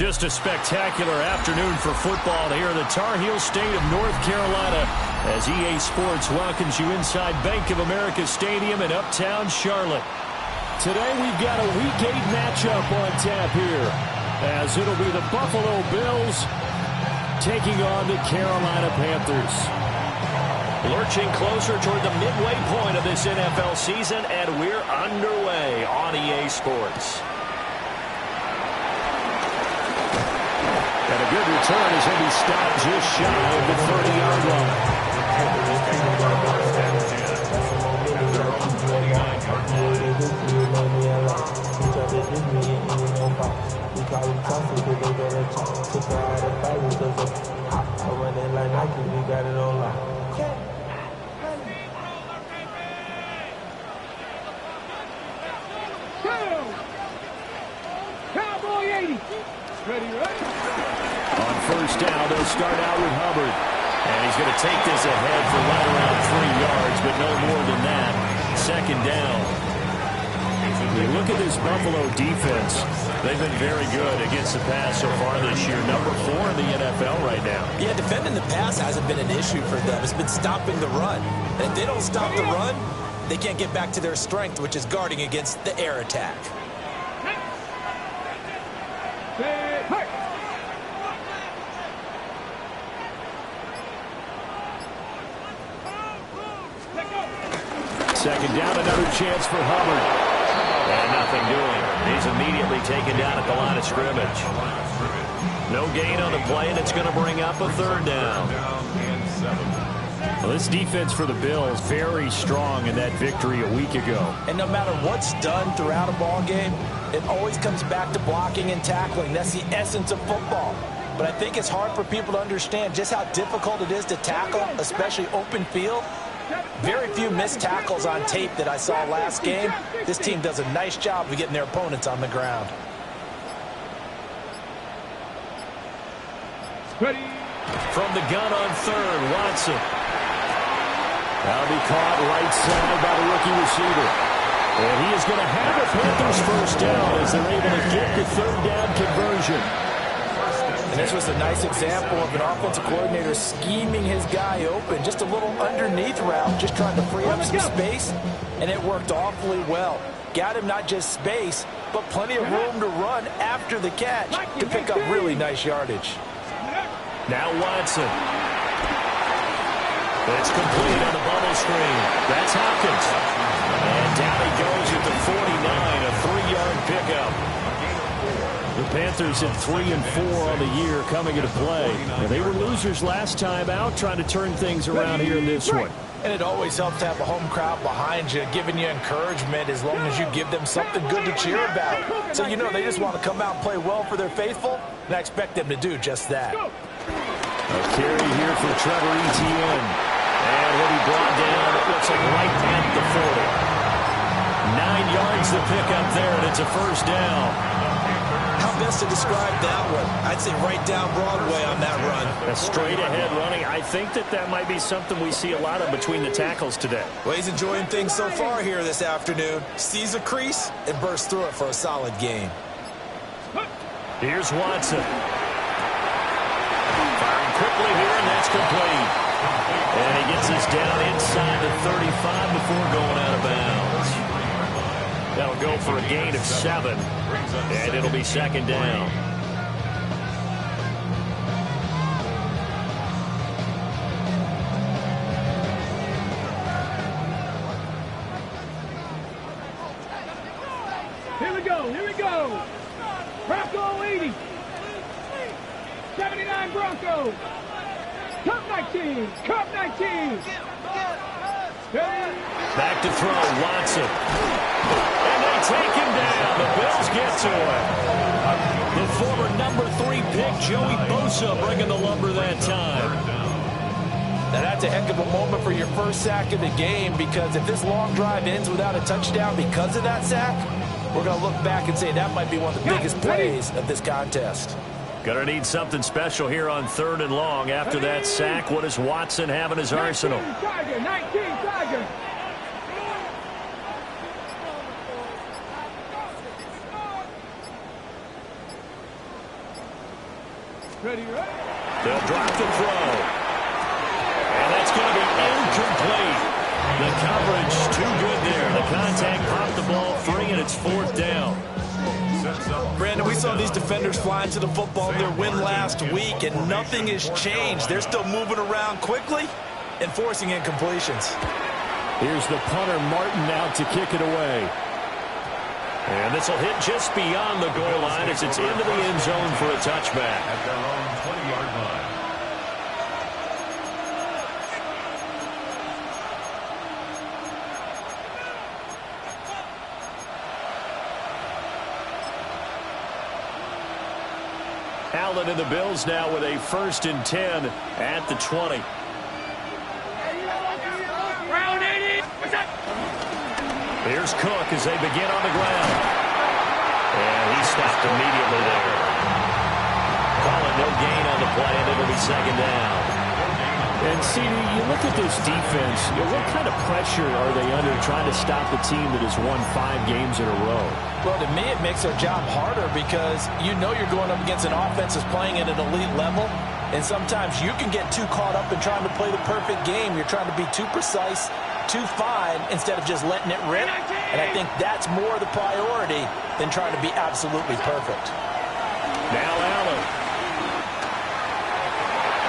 Just a spectacular afternoon for football here in the Tar Heel state of North Carolina as EA Sports welcomes you inside Bank of America Stadium in uptown Charlotte. Today we've got a Week 8 matchup on tap here as it'll be the Buffalo Bills taking on the Carolina Panthers. Lurching closer toward the midway point of this NFL season, and we're underway on EA Sports. And a good return as he'll be stopped just shy of the 30-yard line. Cowboy 80. Ready, ready. On first down, they'll start out with Hubbard. And he's going to take this ahead for right around 3 yards, but no more than that. Second down. You look at this Buffalo defense. They've been very good against the pass so far this year. Number 4 in the NFL right now. Yeah, defending the pass hasn't been an issue for them. It's been stopping the run. And if they don't stop the run, they can't get back to their strength, which is guarding against the air attack. Second down, another chance for Hubbard. And nothing doing. He's immediately taken down at the line of scrimmage. No gain on the play, and it's going to bring up a third down. Well, this defense for the Bills, very strong in that victory a week ago. And no matter what's done throughout a ball game, it always comes back to blocking and tackling. That's the essence of football. But I think it's hard for people to understand just how difficult it is to tackle, especially open field. Very few missed tackles on tape that I saw last game. This team does a nice job of getting their opponents on the ground. Ready. From the gun on third, Watson. That'll be caught right side by the rookie receiver. And he is going to have the Panthers first down as they're able to get the third down conversion. And this was a nice example of an offensive coordinator scheming his guy open. Just a little underneath route, just trying to free up some space, and it worked awfully well. Got him not just space, but plenty of room to run after the catch to pick up really nice yardage. Now Watson. It's complete on the bubble screen. That's Hopkins. And down he goes at the 49, a 3-yard pickup. The Panthers at 3-4 on the year coming into play. And they were losers last time out, trying to turn things around here in this one. And it always helps to have a home crowd behind you, giving you encouragement as long as you give them something good to cheer about. So you know they just want to come out and play well for their faithful, and I expect them to do just that. A carry here for Trevor Etienne. And he'll be brought down, it looks like right at the 40. 9 yards to pick up there, and it's a first down. How best to describe that one? I'd say right down Broadway on that run. A straight-ahead running. I think that might be something we see a lot of between the tackles today. Well, he's enjoying things so far here this afternoon. Sees a crease and bursts through it for a solid game. Here's Watson. Firing quickly here, and that's complete. And he gets us down inside the 35 before going out of bounds. That'll go for a gain of 7, and it'll be second down. Here we go, here we go. Bronco 80. 79 Broncos. Cup 19, Cup 19. Back to throw, Watson. And they take him down. The Bills get to him. The former number 3 pick, Joey Bosa, bringing the lumber that time. Now that's a heck of a moment for your first sack of the game, because if this long drive ends without a touchdown because of that sack, we're going to look back and say that might be one of the biggest plays of this contest. Gonna need something special here on 3rd and long after that sack. What does Watson have in his arsenal? 19 Tiger. Ready, ready. They'll drop the throw. And that's going to be incomplete. The coverage too good there. The contact popped the ball free, and it's 4th down. Brandon, we saw these defenders flying to the football in their win last week, and nothing has changed. They're still moving around quickly and forcing incompletions. Here's the punter, Martin, out to kick it away. And this will hit just beyond the goal line as it's into the end zone for a touchback. At their own 20-yard line. Allen and the Bills now with a 1st and 10 at the 20. Here's Cook as they begin on the ground. And he stopped immediately there. Call it no gain on the play, and it'll be 2nd down. And, CD, you look at this defense, what kind of pressure are they under trying to stop the team that has won 5 games in a row? Well, to me, it makes their job harder because you know you're going up against an offense that's playing at an elite level, and sometimes you can get too caught up in trying to play the perfect game. You're trying to be too precise, too fine, instead of just letting it rip. And I think that's more the priority than trying to be absolutely perfect. Now Allen.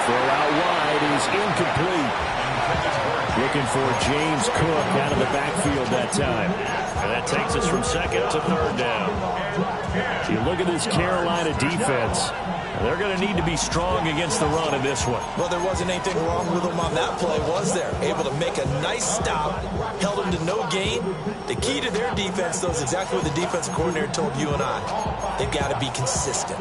Throw out wide is incomplete. Looking for James Cook out of the backfield that time. And that takes us from 2nd to 3rd down. You look at this Carolina defense. They're going to need to be strong against the run in this one. Well, there wasn't anything wrong with them on that play, was there? Able to make a nice stop, held them to no gain. The key to their defense, though, is exactly what the defensive coordinator told you and I. They've got to be consistent.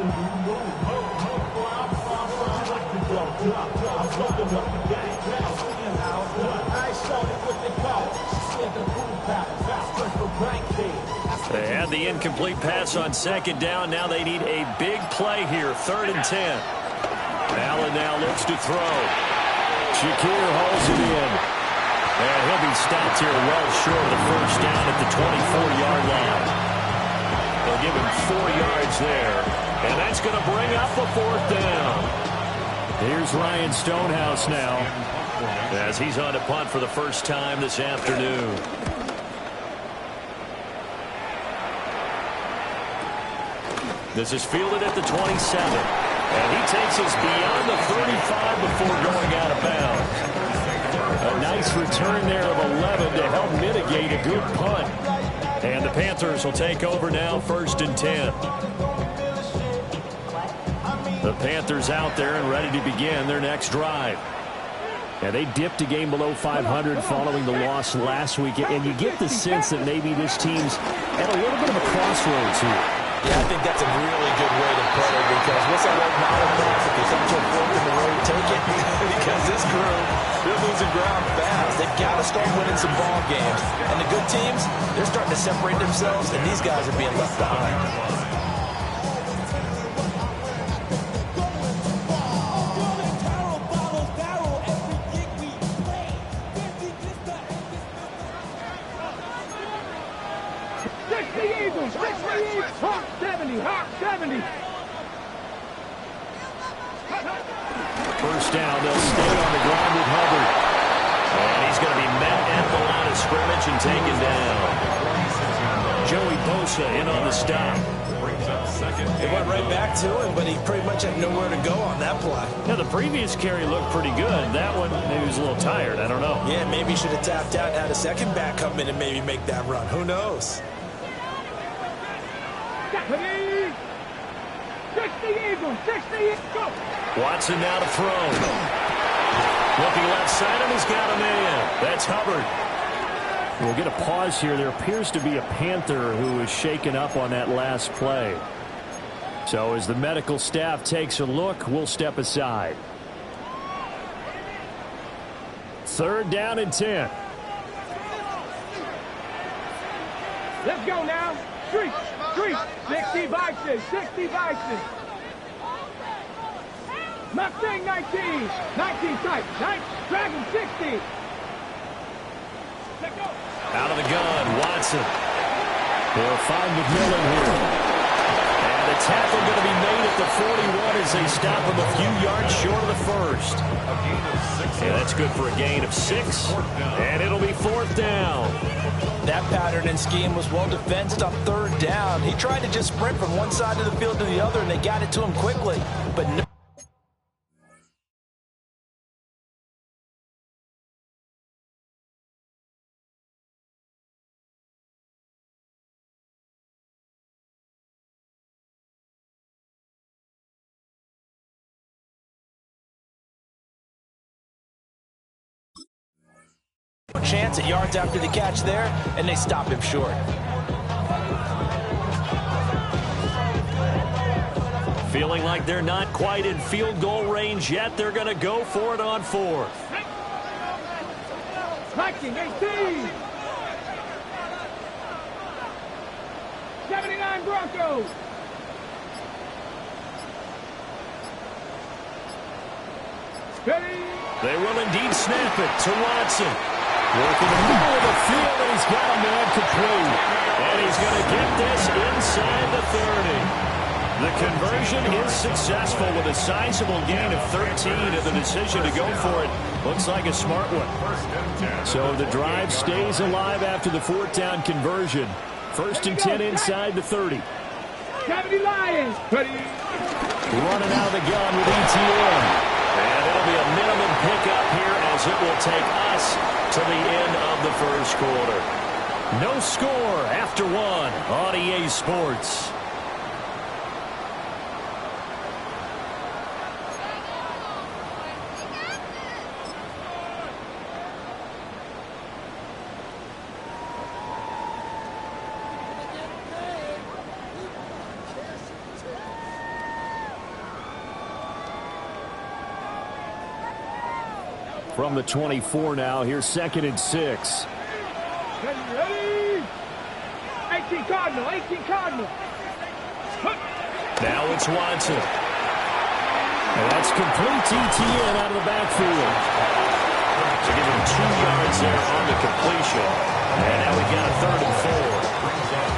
They had the incomplete pass on 2nd down. Now they need a big play here, 3rd and 10. Allen now looks to throw. Shakir hauls it in. And he'll be stopped here well short of the 1st down at the 24-yard line. They'll give him 4 yards there. And that's going to bring up a 4th down. Here's Ryan Stonehouse now as he's on to punt for the first time this afternoon. This is fielded at the 27. And he takes us beyond the 35 before going out of bounds. A nice return there of 11 to help mitigate a good punt. And the Panthers will take over now, 1st and 10. The Panthers out there and ready to begin their next drive. And they dipped a game below 500 following the loss last week. And you get the sense that maybe this team's at a little bit of a crossroads here. Yeah, I think that's a really good way to put it because what's that old motto, if you come to a fork in the road, take it. Because this crew, they're losing ground fast. They've got to start winning some ball games. And the good teams, they're starting to separate themselves, and these guys are being left behind. Hawk 70, Hawk 70. First down, they'll stay on the ground with Hubbard. And he's going to be met at the line of scrimmage and taken down. Joey Bosa in on the stop. It went right back to him, but he pretty much had nowhere to go on that play. Yeah, the previous carry looked pretty good. That one, maybe he was a little tired. I don't know. Yeah, maybe he should have tapped out and had a second back come in and maybe make that run. Who knows? 60 Eagles, 60 Eagles. Watson now to throw. Looking left side, and he's got him in. That's Hubbard. We'll get a pause here. There appears to be a Panther who is shaken up on that last play. So as the medical staff takes a look, we'll step aside. 3rd down and 10. Let's go now. Street, 60 Bison, 60 Bison. Mustang 19, 19 type, Dragon 60. Let's go. Out of the gun, Watson. They'll find McMillan here. And the tackle going to be made at the 41 as they stop him a few yards short of the first. And that's good for a gain of 6, and it'll be 4th down. That pattern and scheme was well defensed on 3rd down. He tried to just sprint from one side of the field to the other, and they got it to him quickly. But no. Chance at yards after the catch there, and they stop him short. Feeling like they're not quite in field goal range yet. They're going to go for it on 4th. Viking 18. 79 Broncos. Ready. They will indeed snap it to Watson. Working the middle of the field, and he's got a man complete. And he's going to get this inside the 30. The conversion is successful with a sizable gain of 13, and the decision to go for it looks like a smart one. So the drive stays alive after the 4th down conversion. 1st and 10 inside the 30. 70 Lions. Ready. Running out of the gun with ETN. And it'll be a minimum pickup here as it will take us to the end of the first quarter. No score after 1 on EA Sports. From the 24 now, here's 2nd and 6. Ready. 18 Cardinal. 18 Cardinal. Now it's Watson. And that's complete to ETN out of the backfield. So give him 2 yards there on the completion. And now we've got a 3rd and 4.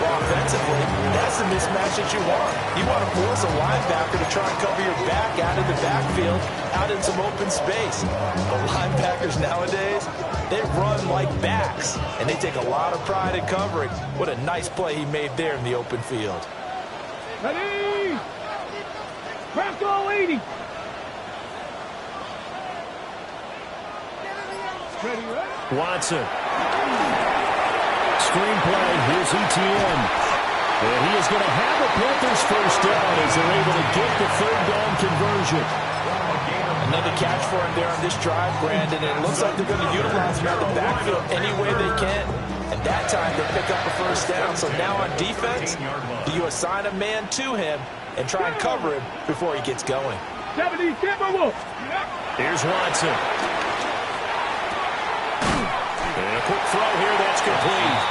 Well, offensively, that's the mismatch that you want. You want to force a linebacker to try and cover your back out of the backfield, out in some open space. But linebackers nowadays, they run like backs, and they take a lot of pride in covering. What a nice play he made there in the open field. Ready. Bronco 80. Ready, ready. Watson. Screenplay, here's ETN. And he is going to have the Panthers first down as they're able to get the 3rd down conversion. Another catch for him there on this drive, Brandon, and it looks like they're going to utilize him out of the backfield any way they can. And that time they'll pick up the first down. So now on defense, do you assign a man to him and try and cover him before he gets going? 70 Timberwolves. Here's Watson. And a quick throw here, that's complete.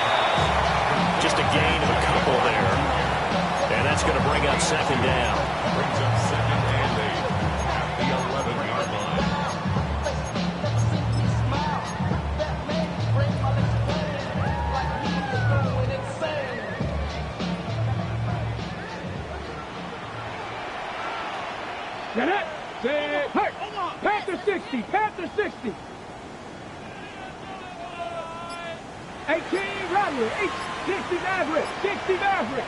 Just a gain of a couple there. And that's going to bring up 2nd down. Brings up 2nd and 8 at the 11-yard line. Get it. Hey, Panther 60. Panther 60. 18 Roderick. 60 Maverick. 60 Maverick.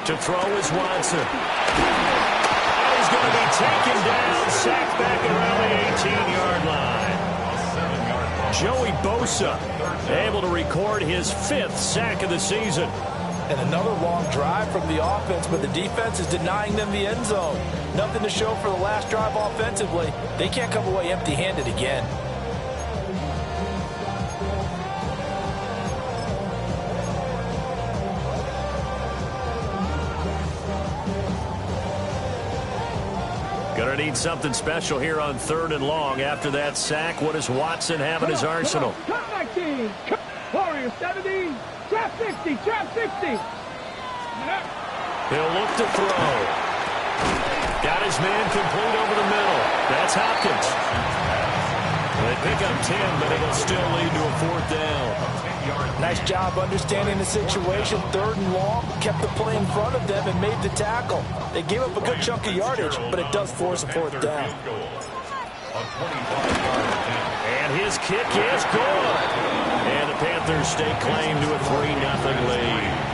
To throw is Watson. And he's going to be taken down, sacked back around the 18-yard line. Joey Bosa able to record his 5th sack of the season. And another long drive from the offense, but the defense is denying them the end zone. Nothing to show for the last drive offensively. They can't come away empty-handed again. Gonna need something special here on 3rd and long. After that sack, what does Watson have in his arsenal? Cut 19. Warriors 70. Trap 60. Trap 60. He'll look to throw. Got his man complete over the middle. That's Hopkins. They pick up 10, but it'll still lead to a 4th down. Nice job understanding the situation. 3rd and long, kept the play in front of them and made the tackle. They gave up a good chunk of yardage, but it does force a 4th down. And his kick is good. And the Panthers stake claim to a 3-0 lead.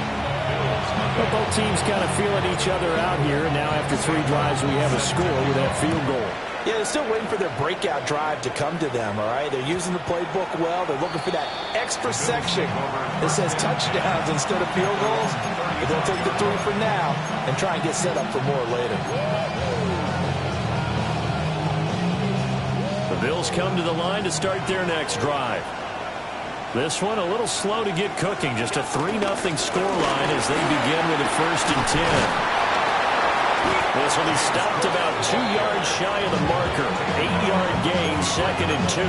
But both teams kind of feeling each other out here. And now after 3 drives, we have a score with that field goal. Yeah, they're still waiting for their breakout drive to come to them, all right? They're using the playbook well. They're looking for that extra section that says touchdowns instead of field goals. But they'll take the 3 for now and try and get set up for more later. The Bills come to the line to start their next drive. This one a little slow to get cooking. Just a 3-0 scoreline as they begin with a 1st and 10. This will be stopped about 2 yards shy of the marker. 8-yard gain, 2nd and 2.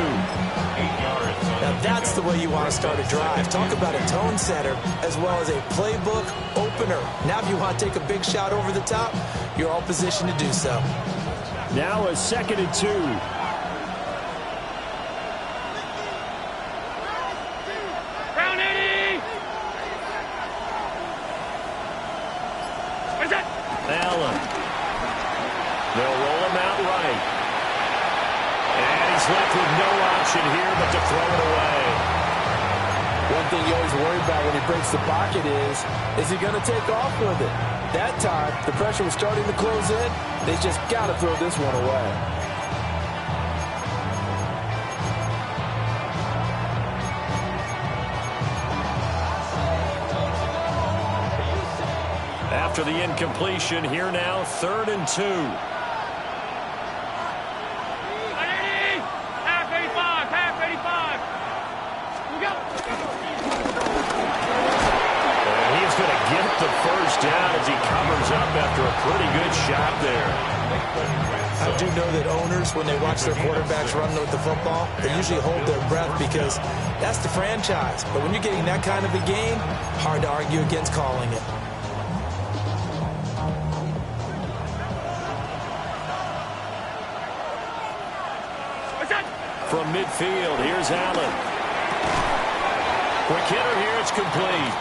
Now that's the way you want to start a drive. Talk about a tone setter as well as a playbook opener. Now if you want to take a big shot over the top, you're all positioned to do so. Now a 2nd and 2. Allen. They'll roll him out right. And he's left with no option here but to throw it away. One thing you always worry about when he breaks the pocket is he going to take off with it? That time, the pressure was starting to close in. They just got to throw this one away. After the incompletion, here now, 3rd and 2. Half 85. We go. And he's going to get the 1st down as he covers up after a pretty good shot there. I do know that owners, when they watch their quarterbacks run with the football, they usually hold their breath because that's the franchise. But when you're getting that kind of a game, hard to argue against calling it. From midfield, here's Allen. Quick hitter here, it's complete.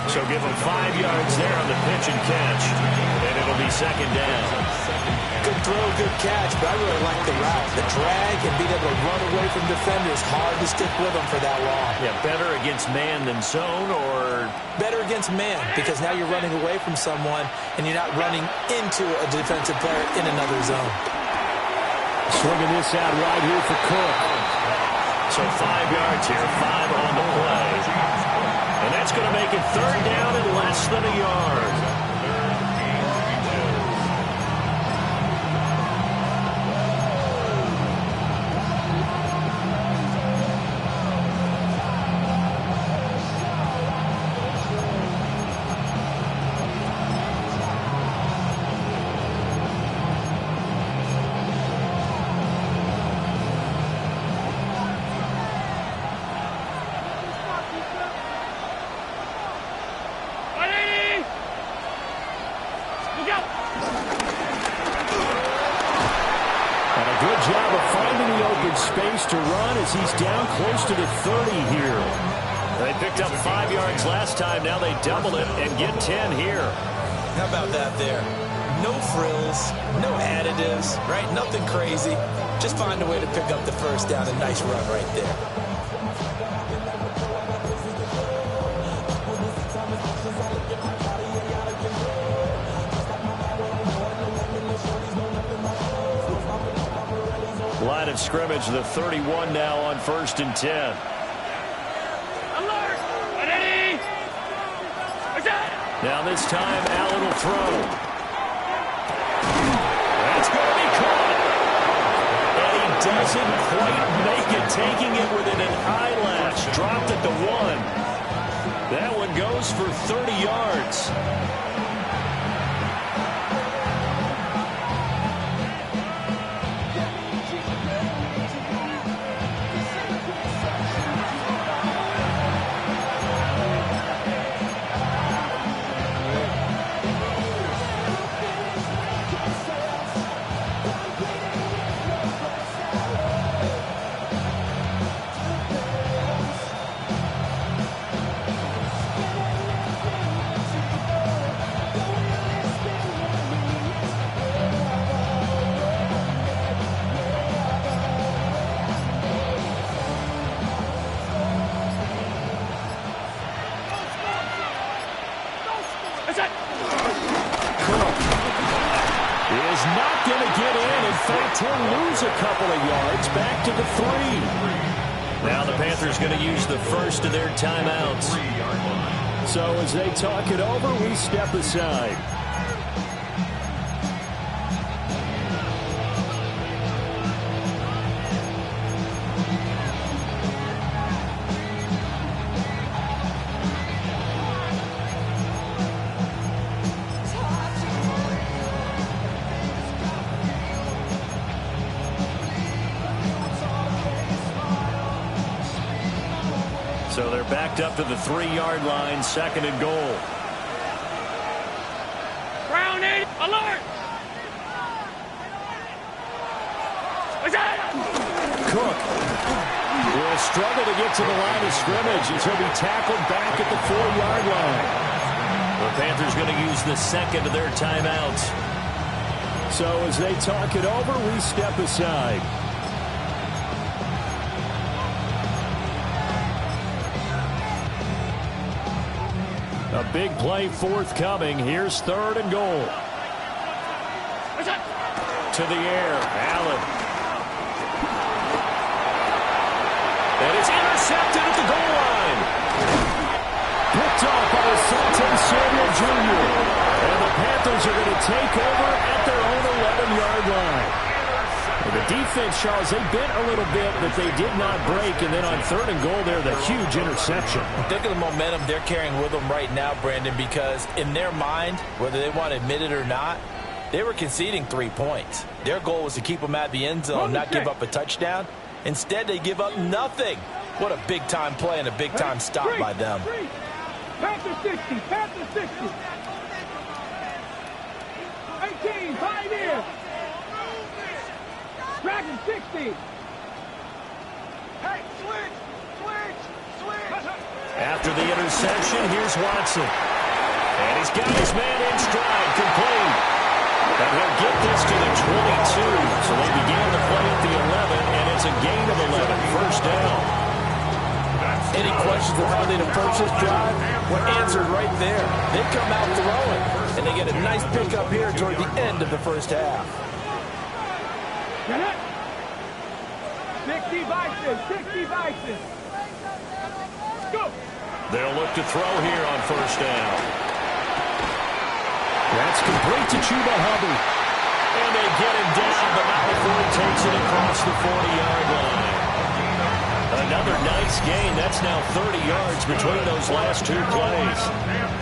So give him 5 yards there on the pitch and catch. And it'll be 2nd down. Good throw, good catch, but I really like the route. The drag and being able to run away from defenders, hard to stick with them for that long. Yeah, better against man than zone, or? Better against man, because now you're running away from someone and you're not running into a defensive player in another zone. Swinging this out right here for Cook. So 5 yards here, 5 on the play. And that's going to make it 3rd down and less than a yard. Space to run as he's down close to the 30 here. They picked up 5 yards last time. Now they double it and get 10 here. How about that there? No frills, no additives, right? Nothing crazy. Just find a way to pick up the 1st down. A nice run right there. Line of scrimmage, the 31 now on 1st and 10. Alert! Ready! Now this time, Allen will throw. That's going to be caught. And he doesn't quite make it, taking it within an eyelash. Dropped at the 1. That one goes for 30 yards. not going to get in. In fact, he'll lose a couple of yards back to the 3. Now the Panthers going to use the first of their timeouts. So as they talk it over, we step aside. So they're backed up to the 3-yard line, 2nd and goal. Brown 8, alert! Cook will struggle to get to the line of scrimmage as he'll be tackled back at the 4-yard line. The Panthers going to use the second of their timeouts. So as they talk it over, we step aside. A big play forthcoming. Here's 3rd and goal. To the air. Allen. And it's intercepted at the goal line. Picked off by Asante Samuel Jr. And the Panthers are going to take over at their own 11-yard line. The defense, Charles, they bent a little bit, but they did not break. And then on 3rd and goal there, the huge interception. Think of the momentum they're carrying with them right now, Brandon, because in their mind, whether they want to admit it or not, they were conceding 3 points. Their goal was to keep them at the end zone, not give up a touchdown. Instead, they give up nothing. What a big-time play and a big-time stop by them. Panther 60, Panther 60. 18, Pioneer. Dragon 60. Hey, switch. After the interception, here's Watson. And he's got his man in stride, complete. And he'll get this to the 22. So they began the play at the 11, and it's a gain of 11, 1st down. Any questions of how they'd approach this drive? Were answered right there. They come out throwing, and they get a nice pickup here toward the end of the 1st half. 60 Bison. Go. They'll look to throw here on 1st down. That's complete to Chuba Hubbard. And they get him down, but not before he takes it across the 40-yard line. Another nice gain. That's now 30 yards between those last 2 plays.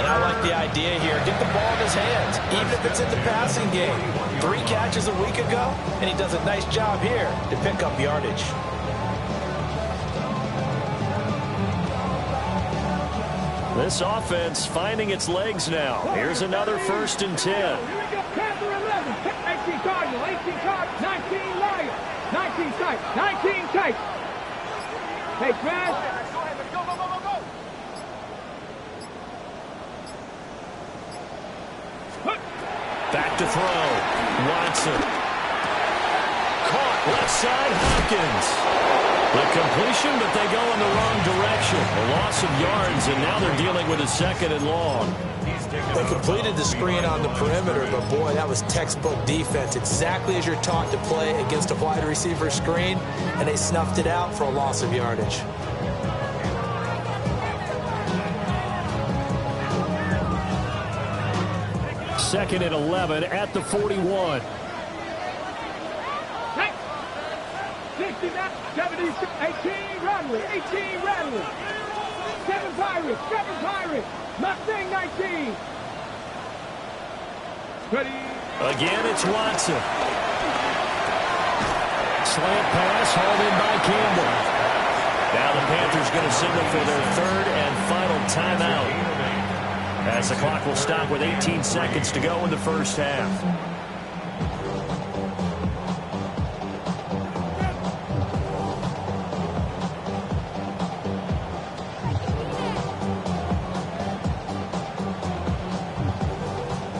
And I like the idea here. Get the ball in his hands, even if it's in the passing game. 3 catches a week ago, and he does a nice job here to pick up yardage. This offense finding its legs now. Here's another 1st and 10. Here we go. Panther 11. 18 Cardinal. 18 Cardinal. 19 Lion. 19 tight. 19 tight. Hey, Trash. Back to throw. Watson. Caught left side. Hopkins. The completion, but they go in the wrong direction. A loss of yards, and now they're dealing with a 2nd and long. They completed the screen on the perimeter, but boy, that was textbook defense. Exactly as you're taught to play against a wide receiver screen, and they snuffed it out for a loss of yardage. Second and 11 at the 41. 69, 70, 18 Radley. 18 Radley. 7 Pirates. Mustang 19. Ready. Again, it's Watson. Slant pass hauled in by Campbell. Now the Panthers going to signal for their 3rd and final timeout, as the clock will stop with 18 seconds to go in the 1st half.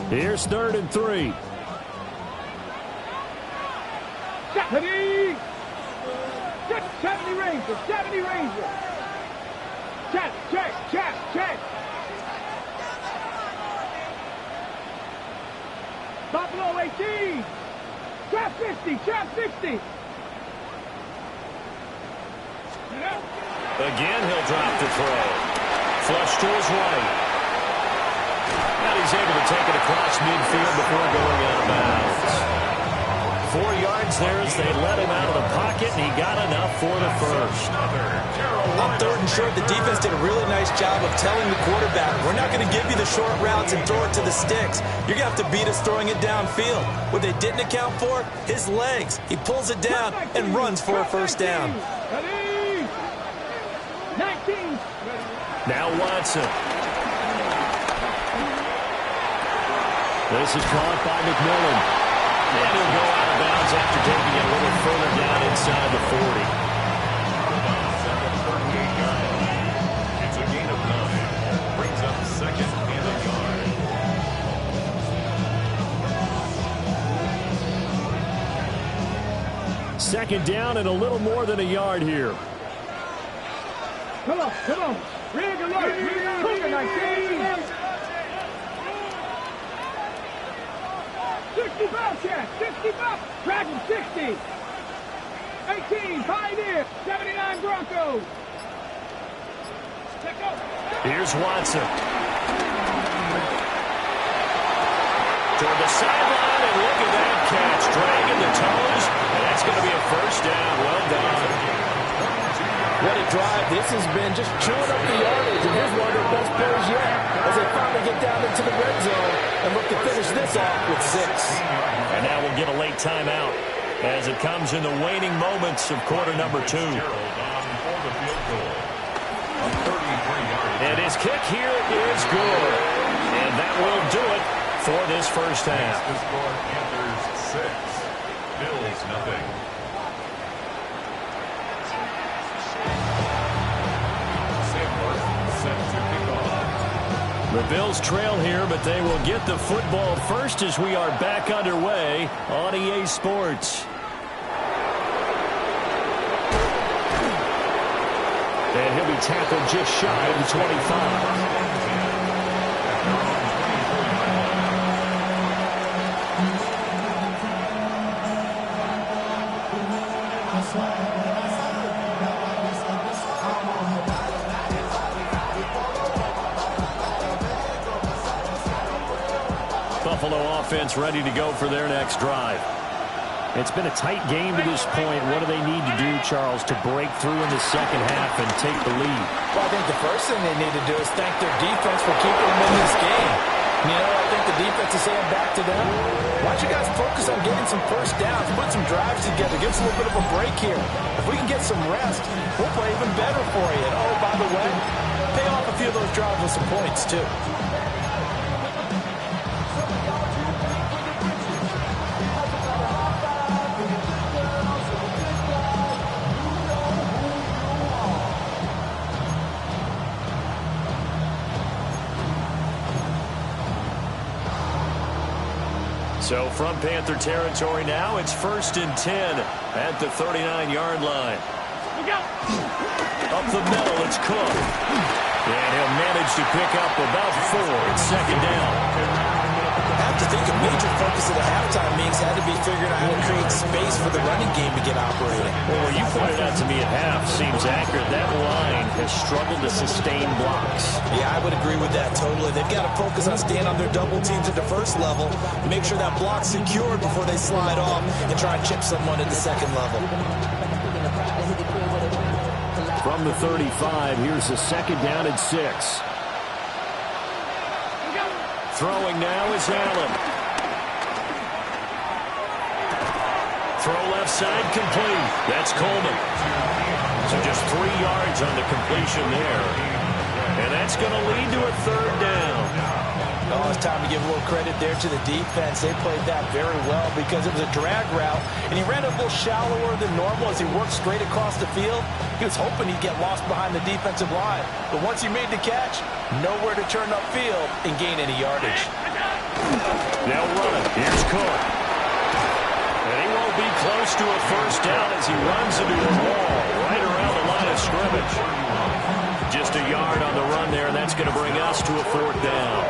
Here's 3rd and 3. 70. 70 Ranger. 70 Ranger. Check. Buffalo 18. 50, shot 60. Again, he'll drop the throw. Flush to his right. And he's able to take it across midfield before going out of bounds. 4 yards there as they let him out of the pocket, and he got enough for the first. On 3rd and short, the defense did a really nice job of telling the quarterback, we're not going to give you the short routes and throw it to the sticks. You're going to have to beat us throwing it downfield. What they didn't account for, his legs. He pulls it down and runs for a first down. 19. Now Watson. This is caught by McMillan. And he'll go out of bounds after taking it a little further down inside the 40. It's a gain of 9. Brings up 2nd and a yard. 2nd down and a little more than a yard here. Come on, come on. Rig alert. Cougar 19. 65 check. 65. Dragon 60. 18. Pioneer. 79 Broncos. Let's go. Here's Watson. Toward the sideline, and look at that catch. Dragging the toes, and that's going to be a first down. Well done. What a drive this has been, just chewing up the yardage. And here's one of their best plays yet as they finally get down into the red zone and look to finish this off with 6. And now we'll get a late timeout as it comes in the waning moments of quarter number 2. And his kick here is good. And that will do it for this first half. The score, Panthers 6, Bills nothing. The Bills trail here, but they will get the football first as we are back underway on EA Sports. And he'll be tackled just shy of the 25. Buffalo offense ready to go for their next drive. It's been a tight game to this point. What do they need to do, Charles, to break through in the second half and take the lead? Well, I think the first thing they need to do is thank their defense for keeping them in this game. You know, I think the defense is saying back to them, why don't you guys focus on getting some first downs, put some drives together, give us a little bit of a break here. If we can get some rest, we'll play even better for you. And, oh, by the way, pay off a few of those drives with some points, too. So from Panther territory now, it's 1st and 10 at the 39-yard line. Up the middle, it's Cook. And he'll manage to pick up about 4. It's 2nd down. I have to think a major focus of the halftime meetings had to be figuring out how to create space for the running game to get operating. Well, what you pointed out to me at half seems accurate. That line has struggled to sustain blocks. Yeah, I would agree with that totally. They've got to focus on staying on their double teams at the first level, make sure that block's secured before they slide off and try and chip someone at the second level. From the 35, here's the 2nd down and 6. Throwing now is Allen. Throw left side complete. That's Coleman. So just 3 yards on the completion there. And that's going to lead to a 3rd down. Oh, it's time to give a little credit there to the defense. They played that very well because it was a drag route, and he ran a little shallower than normal as he worked straight across the field. He was hoping he'd get lost behind the defensive line, but once he made the catch, nowhere to turn upfield and gain any yardage. Now running. Here's Cook. And he won't be close to a first down as he runs into a wall right around the line of scrimmage. Just a yard on the run there, and that's going to bring us to a 4th down.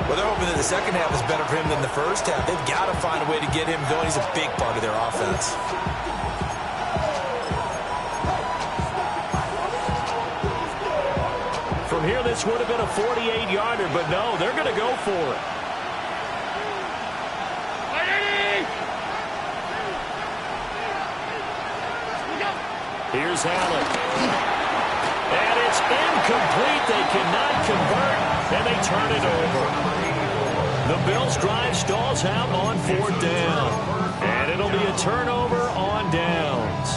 Well, they're hoping that the second half is better for him than the first half. They've got to find a way to get him going. He's a big part of their offense. From here, this would have been a 48-yarder, but no, they're going to go for it. Here's Allen. And it's incomplete. They cannot convert, and they turn it over. The Bills' drive stalls out on 4th down. And it'll be a turnover on downs.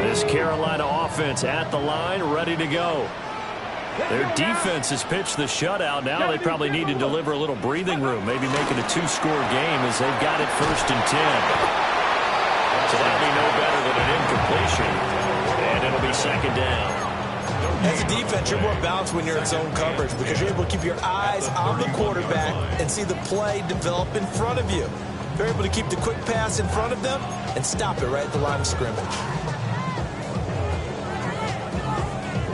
This Carolina offense at the line, ready to go. Their defense has pitched the shutout. Now they probably need to deliver a little breathing room, maybe make it a 2-score game as they've got it 1st and 10. So that'll be no better than an incompletion, and it'll be 2nd down. As a defense, you're more balanced when you're in zone coverage because you're able to keep your eyes on the quarterback and see the play develop in front of you. You're able to keep the quick pass in front of them and stop it right at the line of scrimmage.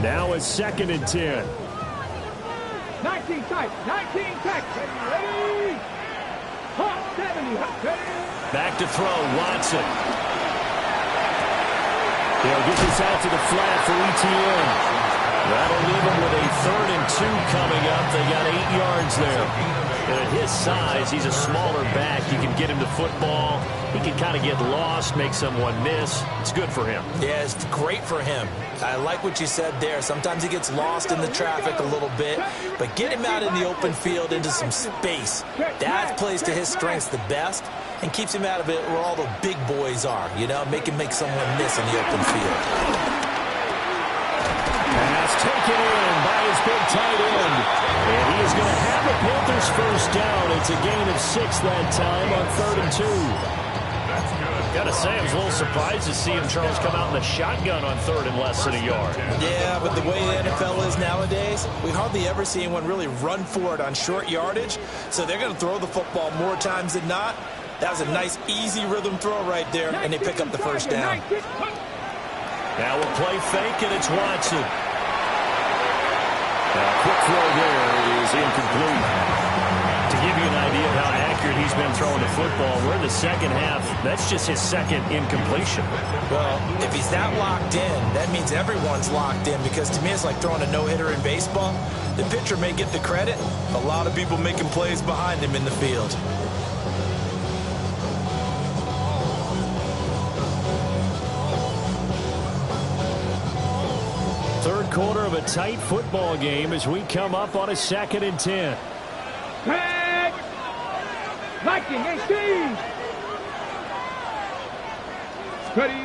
Now it's 2nd and 10. 19 tight, 19 tight. Ready? Hot 70. Ready? Back to throw, Watson. He'll get this out to the flat for ETN. That'll leave him with a 3rd and 2 coming up. They got 8 yards there. And at his size, he's a smaller back. You can get him to football. He can kind of get lost, make someone miss. It's good for him. Yeah, it's great for him. I like what you said there. Sometimes he gets lost in the traffic a little bit, but get him out in the open field into some space. That plays to his strengths the best and keeps him out of it where all the big boys are, you know, make someone miss in the open field. Pass taken in by his big tight end. And he is going to have the Panthers 1st down. It's a gain of 6 that time on 3rd and 2. Got to say, I was a little surprised to see him, Charles, come out in the shotgun on 3rd and less than a yard. Yeah, but the way the NFL is nowadays, we hardly ever see anyone really run for it on short yardage. So they're going to throw the football more times than not. That was a nice, easy rhythm throw right there, and they pick up the 1st down. Now we'll play fake, and it's Watson. Now, quick throw there is incomplete. To give you an idea of how accurate he's been throwing the football, we're in the 2nd half. That's just his 2nd incompletion. Well, if he's that locked in, that means everyone's locked in because to me it's like throwing a no-hitter in baseball. The pitcher may get the credit. A lot of people making plays behind him in the field. Third quarter of a tight football game as we come up on a 2nd and 10. Tag. Viking 18. Ready?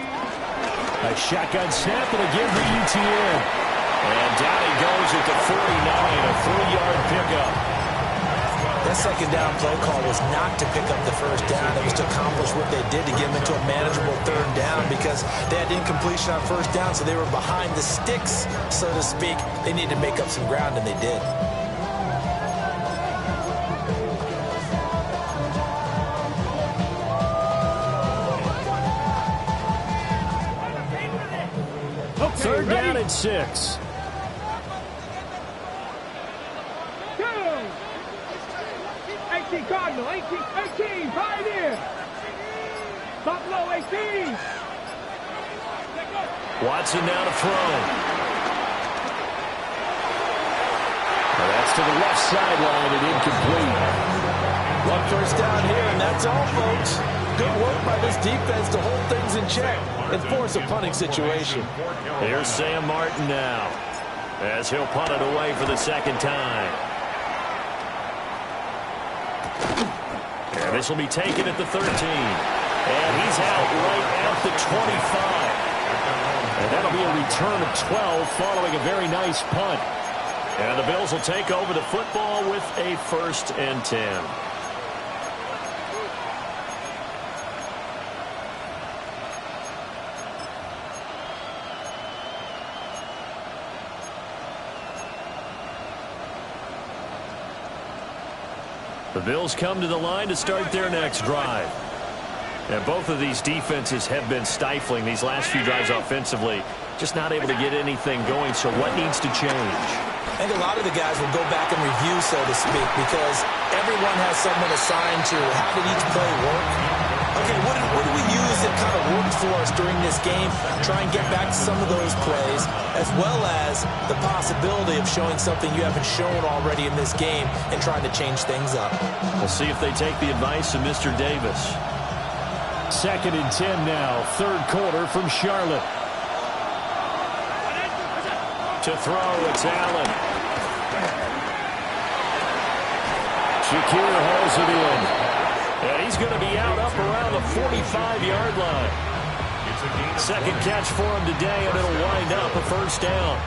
A shotgun snap and again for ETN. And down he goes at the 49, a 3-yard pickup. That 2nd down play call was not to pick up the 1st down. It was to accomplish what they did to get them into a manageable 3rd down because they had incompletion on 1st down, so they were behind the sticks, so to speak. They needed to make up some ground, and they did. Okay, 3rd down and 6. Go. 18 Cardinal, 18, Pioneer. Buffalo 18. Watson now to throw. Well, that's to the left sideline and incomplete. 1 first down here, and that's all, folks. Good work by this defense to hold things in check and force a punting situation. Here's Sam Martin now as he'll punt it away for the 2nd time. And this will be taken at the 13. And he's out right at the 25. And that'll be a return of 12 following a very nice punt. And the Bills will take over the football with a 1st and 10. The Bills come to the line to start their next drive. And both of these defenses have been stifling these last few drives offensively. Just not able to get anything going, so what needs to change? I think a lot of the guys will go back and review, so to speak, because everyone has someone assigned to how did each play work. Okay, what do we use that kind of worked for us during this game? Try and get back to some of those plays, as well as the possibility of showing something you haven't shown already in this game and trying to change things up. We'll see if they take the advice of Mr. Davis. 2nd and 10 now, 3rd quarter from Charlotte. To throw, it's Allen. Shakir holds it in. And he's going to be out up around the 45-yard line. Second catch for him today, and it'll wind up a 1st down.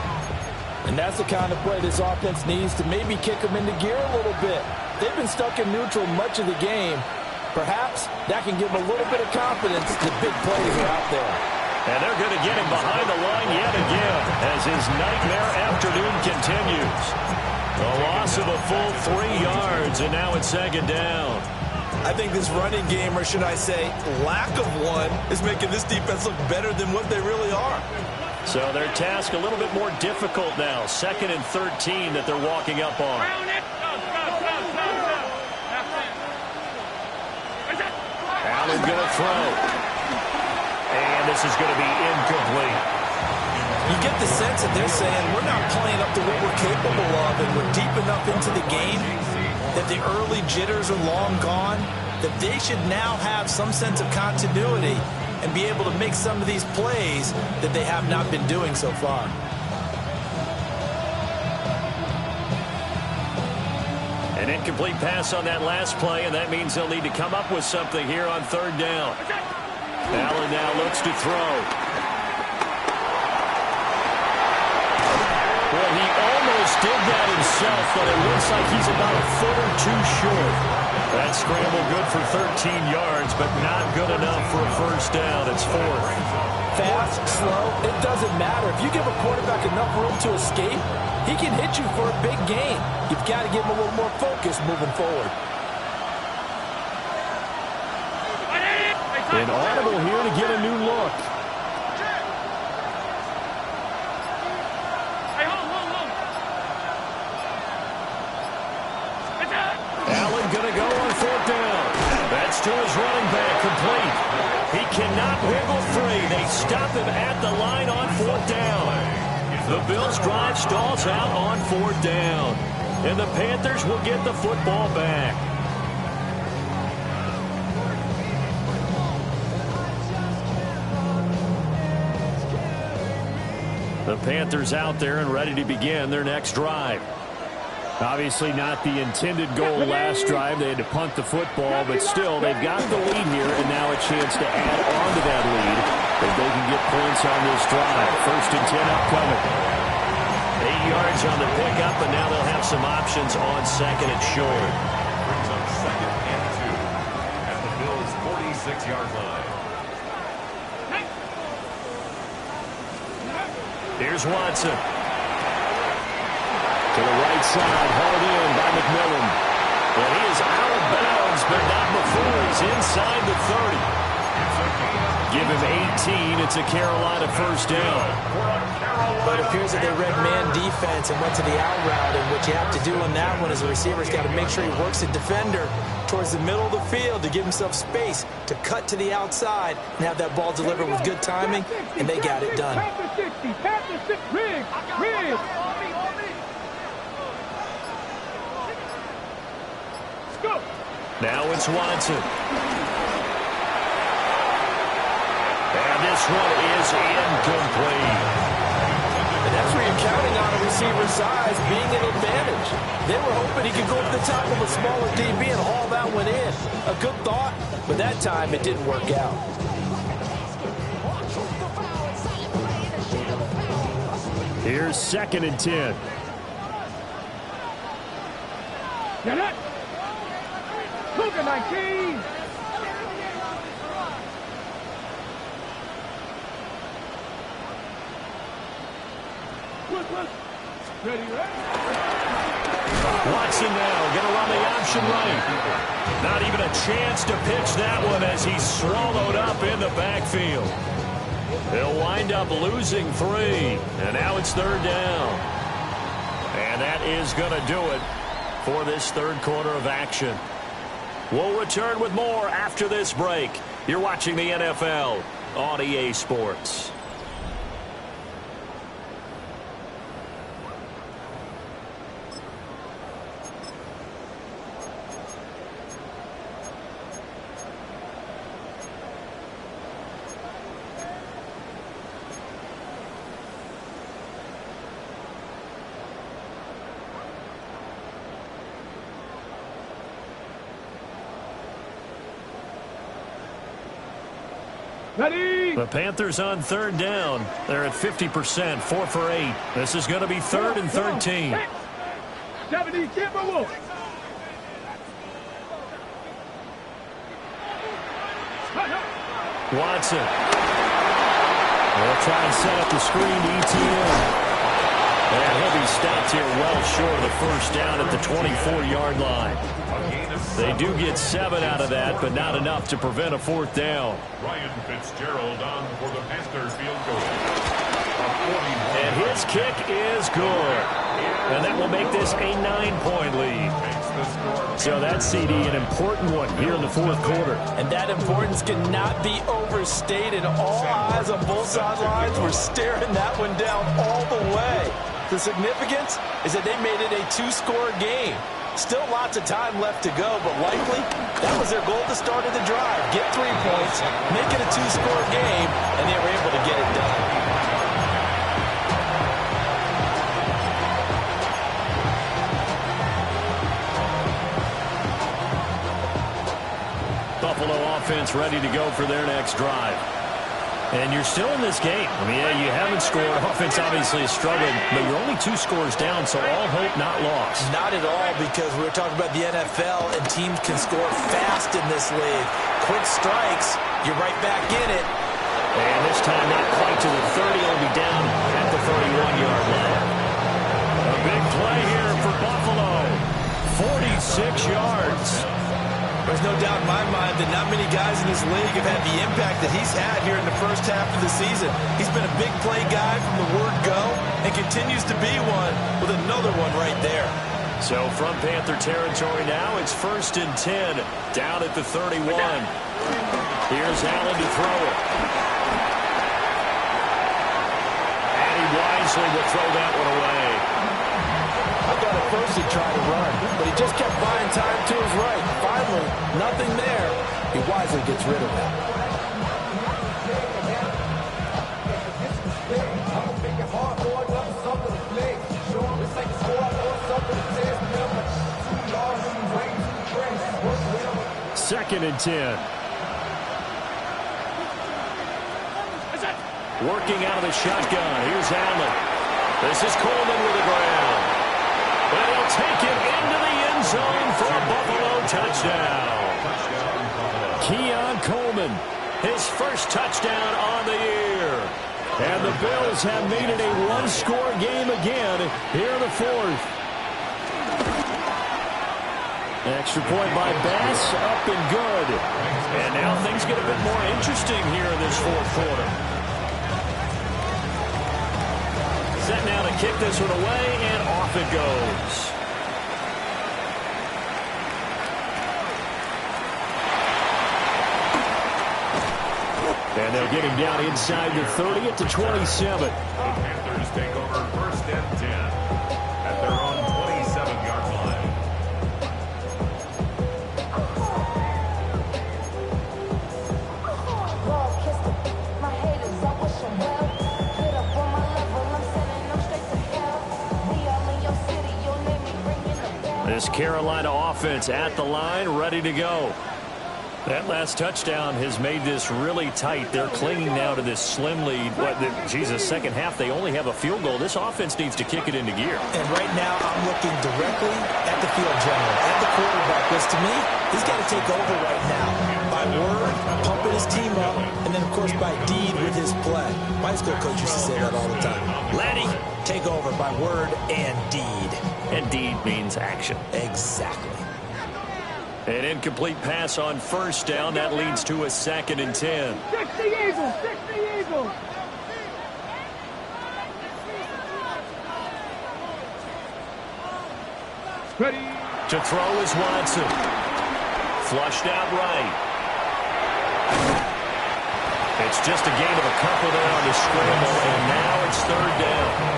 And that's the kind of play this offense needs to maybe kick them into gear a little bit. They've been stuck in neutral much of the game. Perhaps that can give them a little bit of confidence that big plays are out there. And they're going to get him behind the line yet again as his nightmare afternoon continues. A loss of a full 3 yards, and now it's 2nd down. I think this running game, or should I say lack of one, is making this defense look better than what they really are. So their task a little bit more difficult now. 2nd and 13 that they're walking up on. Allen going to throw. And this is going to be incomplete. You get the sense that they're saying we're not playing up to what we're capable of, and we're deep enough into the game that the early jitters are long gone, that they should now have some sense of continuity and be able to make some of these plays that they have not been doing so far. An incomplete pass on that last play, and that means they'll need to come up with something here on 3rd down. Allen now looks to throw. Well, he almost did that himself, but it looks like he's about a foot or two short. That scramble good for 13 yards, but not good enough for a 1st down. It's 4th. Fast, slow, it doesn't matter. If you give a quarterback enough room to escape, he can hit you for a big gain. You've got to give him a little more focus moving forward. An audible here to get a new look. Allen going to go on 4th down. That's to his running back, complete. He cannot wiggle free. They stop him at the line on 4th down. The Bills' drive stalls out on 4th down. And the Panthers will get the football back. The Panthers out there and ready to begin their next drive. Obviously not the intended goal last drive. They had to punt the football, but still, they've got the lead here, and now a chance to add on to that lead if they can get points on this drive. 1st and 10 upcoming. 8 yards on the pickup, and now they'll have some options on 2nd and short. Brings up 2nd and 2 at the Bills' 46-yard line. Here's Watson. To the right side, hauled in by McMillan. And he is out of bounds, but not before he's inside the 30. Give him 18. It's a Carolina 1st down. But it appears that they read man defense and went to the out route, and what you have to do on that one is the receiver's got to make sure he works the defender towards the middle of the field to give himself space to cut to the outside and have that ball delivered with good timing, and they got it done. Now it's Watson. And this one is incomplete. And that's where you're counting on a receiver's size being an advantage. They were hoping he could go to the top of a smaller DB and haul that one in. A good thought, but that time it didn't work out. Here's 2nd and 10. Get it. Cougar 19. Ready, Watson now going to run the option right. Not even a chance to pitch that one as he's swallowed up in the backfield. They'll wind up losing 3. And now it's 3rd down. And that is going to do it for this 3rd quarter of action. We'll return with more after this break. You're watching the NFL on EA Sports. Ready? The Panthers on 3rd down. They're at 50%, 4 for 8. This is going to be 3rd and 13. 70, Timberwolves. Watson. They'll try and set up the screen to ETN. And he'll be stopped here well short of the 1st down at the 24-yard line. They do get 7 out of that, but not enough to prevent a 4th down. Ryan Fitzgerald on for the Panthers field goal. And his kick is good. And that will make this a 9-point lead. So that CD, an important one here in the 4th quarter. And that importance cannot be overstated. All eyes on both sidelines were staring that one down all the way. The significance is that they made it a 2-score game. Still lots of time left to go, but likely that was their goal at the start of the drive. Get 3 points, make it a 2-score game, and they were able to get it done. Buffalo offense ready to go for their next drive. And you're still in this game. I mean, yeah, you haven't scored. Offense obviously is struggling, but you're only 2 scores down, so all hope not lost. Not at all, because we were talking about the NFL, and teams can score fast in this league. Quick strikes, you're right back in it. And this time not quite to the 30. It'll be down at the 31-yard line. A big play here for Buffalo. 46 yards. There's no doubt in my mind that not many guys in this league have had the impact that he's had here in the 1st half of the season. He's been a big play guy from the word go and continues to be one with another one right there. So from Panther territory now, it's 1st and 10 down at the 31. Here's Allen to throw it. And he wisely will throw that one away. I thought at first he'd try to run, but he just kept buying time to his right. Finally, nothing there. He wisely gets rid of it. Second and 10. Working out of the shotgun. Here's Allen. This is Coleman with the ground. And he'll take it into the end zone for a Buffalo touchdown. Keon Coleman, his 1st touchdown on the year. And the Bills have made it a 1-score game again here in the 4th. Extra point by Bass, up and good. And now things get a bit more interesting here in this 4th quarter. Set now to kick this one away, and off it goes. And they'll get him down inside the 30 at the 27. The Panthers take over 1st and 10 at their own 27-yard line. This Carolina offense at the line, ready to go. That last touchdown has made this really tight. They're clinging now to this slim lead. Jesus, 2nd half, they only have a field goal. This offense needs to kick it into gear. And right now, I'm looking directly at the field general, at the quarterback, because to me, he's got to take over right now. By word, pumping his team up, and then, of course, by deed with his play. My school coach used to say that all the time. Laddie, take over by word and deed. And deed means action. Exactly. An incomplete pass on first down. That leads to a 2nd and 10. 60 Eagles! 60 Eagles! Ready. To throw is Watson. Flushed out right. It's just a gain of a couple there on the scramble, and now it's 3rd down.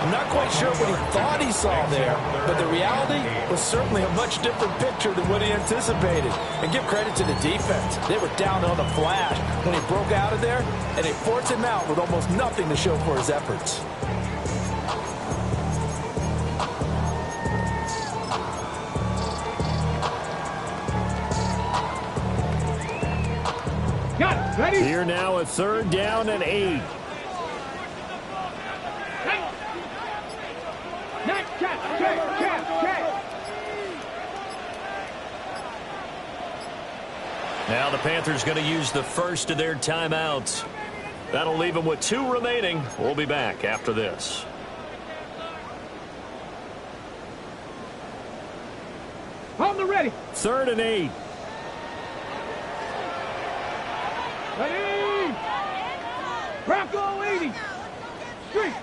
I'm not quite sure what he thought he saw there, but the reality was certainly a much different picture than what he anticipated. And give credit to the defense. They were down on a flash when he broke out of there, and they forced him out with almost nothing to show for his efforts. Got it. Ready. Here now a 3rd down and 8. Now the Panthers going to use the first of their timeouts. That'll leave them with 2 remaining. We'll be back after this. On the ready. 3rd and 8. Ready. Bronco 80. Street.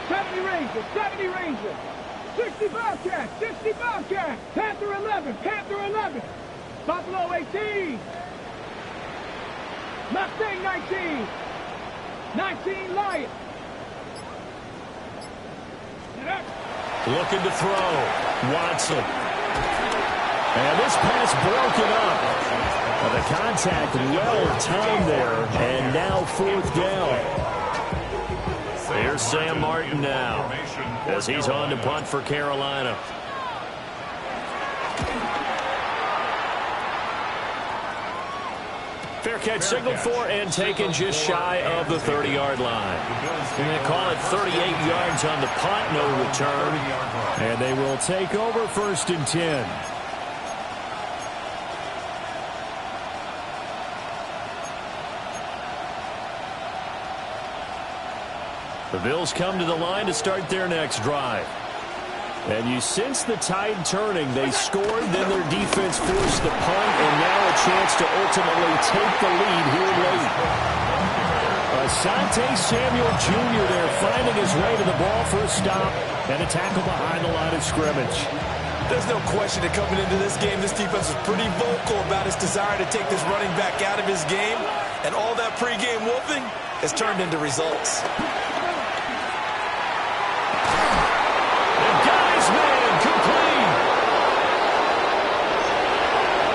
70 Ranger. 70 Ranger. 60 Bobcat, 60 Bobcat, Panther 11, Panther 11, Buffalo 18, Mustang 19, 19 Lion. Looking to throw, Watson. And this pass broken up. The contact well timed there, and now 4th down. Here's Sam Martin now, as he's on to punt for Carolina. Fair catch signaled for and taken just shy of the 30-yard line. And they call it 38 yards on the punt, no return. And they will take over 1st and 10. The Bills come to the line to start their next drive. And you sense the tide turning. They scored, then their defense forced the punt, and now a chance to ultimately take the lead here late. Asante Samuel Jr. there finding his way to the ball for a stop and a tackle behind the line of scrimmage. There's no question that coming into this game, this defense was pretty vocal about its desire to take this running back out of his game, and all that pregame wolfing has turned into results.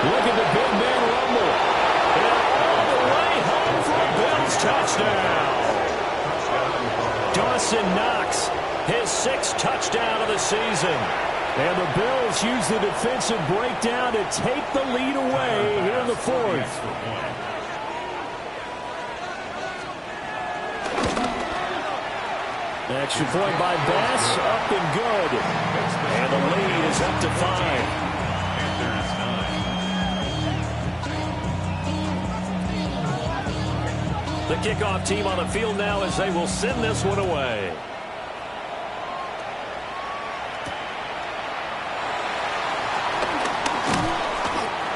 Look at the big man rumble. And all the way home for a Bills touchdown. Dawson Knox, his 6th touchdown of the season. And the Bills use the defensive breakdown to take the lead away here in the 4th. Extra point by Bass, up and good. And the lead is up to 5. The kickoff team on the field now as they will send this one away.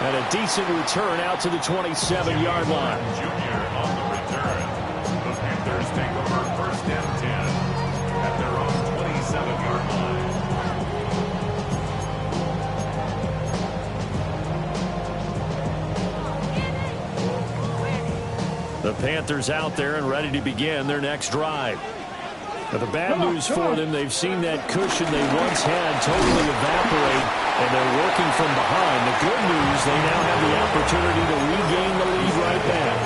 And a decent return out to the 27-yard line. Junior on the return. The Panthers take over 1st and 10 at their own 27-yard line. The Panthers out there and ready to begin their next drive. But the bad news for them, they've seen that cushion they once had totally evaporate, and they're working from behind. The good news, they now have the opportunity to regain the lead right back.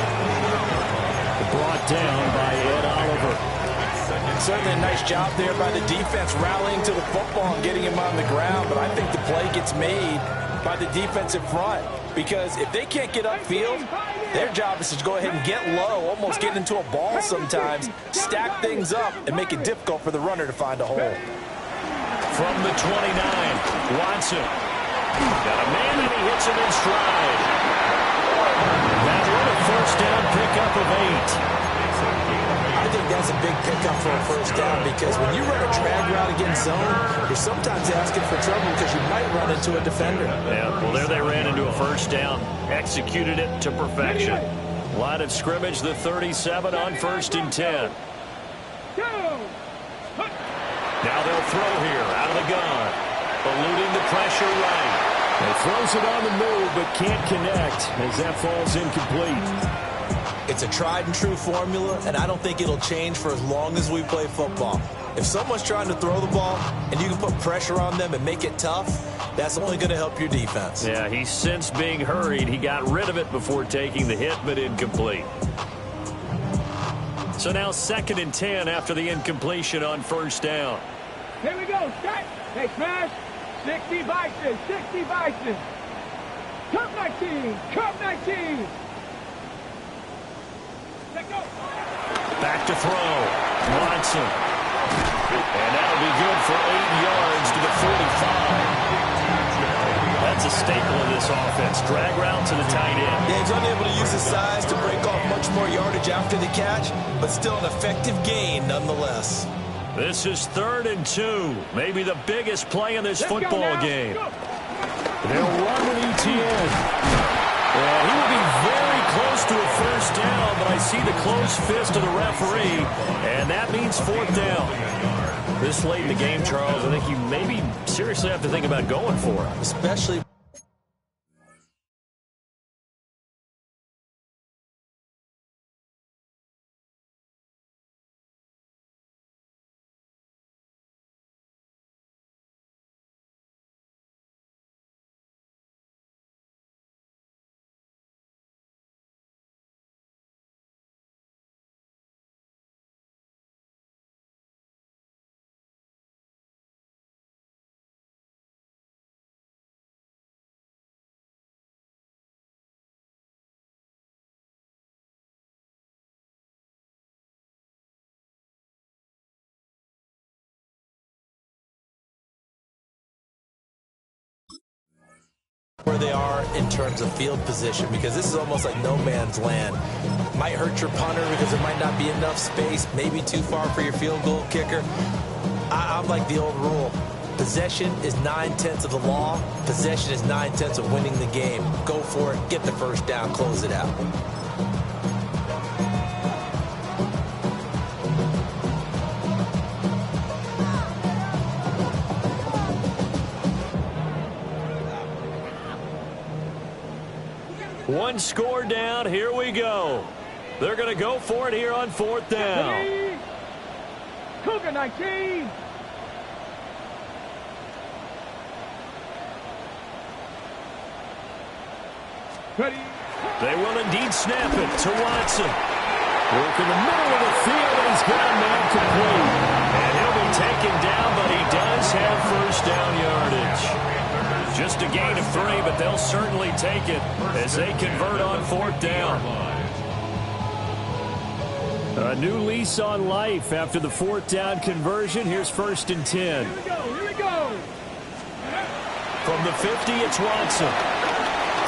Brought down by Ed Oliver. Certainly a nice job there by the defense rallying to the football and getting him on the ground, but I think the play gets made by the defensive front, because if they can't get upfield, their job is to go ahead and get low, almost get into a ball sometimes, stack things up, and make it difficult for the runner to find a hole. From the 29, Watson. Got a man and he hits him in stride. That one a 1st down pickup of 8. I think that's a big pickup for a first down because when you run a drag route against zone, you're sometimes asking for trouble because you might run into a defender. Yeah, well, there they ran into a first down. Executed it to perfection. Line of scrimmage, the 37 on 1st and 10. Now they'll throw here out of the gun. Eluding the pressure right. He throws it on the move but can't connect as that falls incomplete. It's a tried and true formula, and I don't think it'll change for as long as we play football. If someone's trying to throw the ball and you can put pressure on them and make it tough, that's only going to help your defense. Yeah, he sensed being hurried. He got rid of it before taking the hit, but incomplete. So now 2nd and 10 after the incompletion on 1st down. Here we go, set. Hey, smash. 60 Bison, 60 Bison. Cup 19, Cup 19. Let go. Back to throw. Watson. And that'll be good for 8 yards to the 45. That's a staple of this offense. Drag route to the tight end. Yeah, he's unable to use his size to break off much more yardage after the catch, but still an effective gain nonetheless. This is 3rd and 2. Maybe the biggest play in this football game. They'll run with ETN. Well, he will be very close to a first down, but I see the closed fist of the referee, and that means 4th down. This late in the game, Charles, I think you maybe seriously have to think about going for it. Especially where they are in terms of field position, because this is almost like no man's land. Might hurt your punter because there might not be enough space, maybe too far for your field goal kicker. I'm like the old rule. Possession is 9/10 of the law. Possession is 9/10 of winning the game. Go for it, get the first down, close it out. One score down. Here we go. They're going to go for it here on 4th down. Cougar 19. Ready. They will indeed snap it to Watson. Work in the middle of the field, and he's got a man complete. And he'll be taken down, but he does have first down yardage. Just a gain of 3, but they'll certainly take it as they convert on 4th down. A new lease on life after the 4th down conversion. Here's 1st and 10. Here we go, here we go. From the 50, it's Watson.